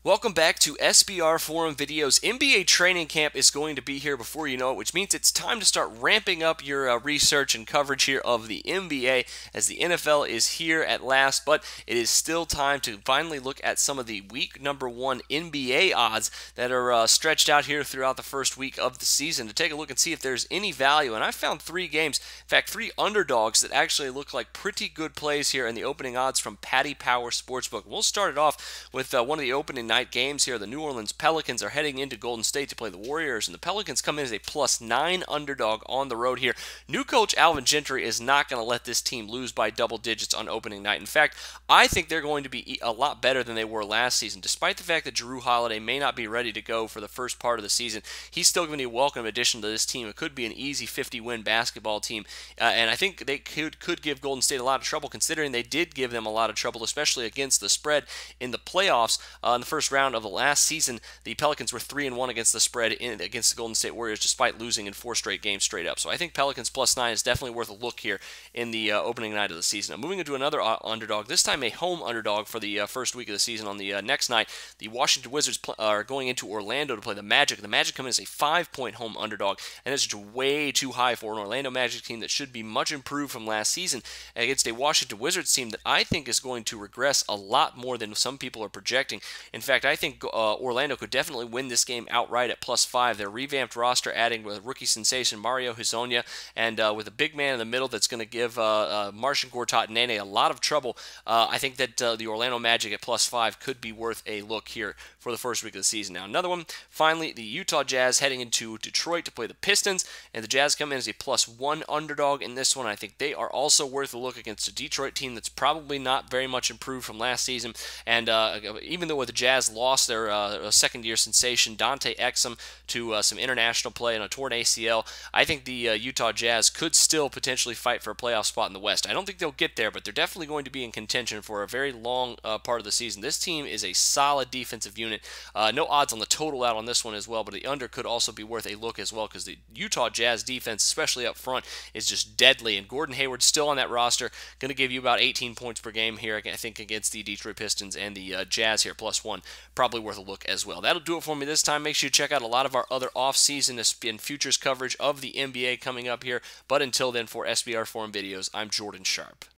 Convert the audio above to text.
Welcome back to SBR Forum Videos. NBA training camp is going to be here before you know it, which means it's time to start ramping up your research and coverage here of the NBA as the NFL is here at last, but it is still time to finally look at some of the week number one NBA odds that are stretched out here throughout the first week of the season to take a look and see if there's any value. And I found three games, in fact, three underdogs that actually look like pretty good plays here in the opening odds from Paddy Power Sportsbook. We'll start it off with one of the opening night games here. The New Orleans Pelicans are heading into Golden State to play the Warriors, and the Pelicans come in as a +9 underdog on the road here. New coach Alvin Gentry is not going to let this team lose by double digits on opening night. In fact, I think they're going to be a lot better than they were last season. Despite the fact that Jrue Holiday may not be ready to go for the first part of the season, he's still going to be a welcome addition to this team. It could be an easy 50-win basketball team, and I think they could give Golden State a lot of trouble, considering they did give them a lot of trouble, especially against the spread in the playoffs. In the first round of the last season, the Pelicans were 3-1 against the spread against the Golden State Warriors, despite losing in 4 straight games straight up. So I think Pelicans +9 is definitely worth a look here in the opening night of the season. Now, moving into another underdog, this time a home underdog for the first week of the season. On the next night, the Washington Wizards are going into Orlando to play the Magic. The Magic come in as a 5-point home underdog, and that's just way too high for an Orlando Magic team that should be much improved from last season against a Washington Wizards team that I think is going to regress a lot more than some people are projecting. In fact, I think Orlando could definitely win this game outright at +5. Their revamped roster, adding with rookie sensation Mario Hezonja, and with a big man in the middle that's going to give Marcin Gortat-Nene a lot of trouble. I think that the Orlando Magic at +5 could be worth a look here for the first week of the season. Now, another one, finally, the Utah Jazz heading into Detroit to play the Pistons, and the Jazz come in as a +1 underdog in this one. I think they are also worth a look against a Detroit team that's probably not very much improved from last season, and even though the Jazz lost their second-year sensation Dante Exum to some international play and a torn ACL, I think the Utah Jazz could still potentially fight for a playoff spot in the West. I don't think they'll get there, but they're definitely going to be in contention for a very long part of the season. This team is a solid defensive unit. No odds on the total out on this one as well, but the under could also be worth a look as well, because the Utah Jazz defense, especially up front, is just deadly, and Gordon Hayward's still on that roster, going to give you about 18 points per game here, I think, against the Detroit Pistons, and the Jazz here +1, probably worth a look as well. That'll do it for me this time. Make sure you check out a lot of our other off-season and futures coverage of the NBA coming up here, but until then, for SBR Forum Videos, I'm Jordan Sharp.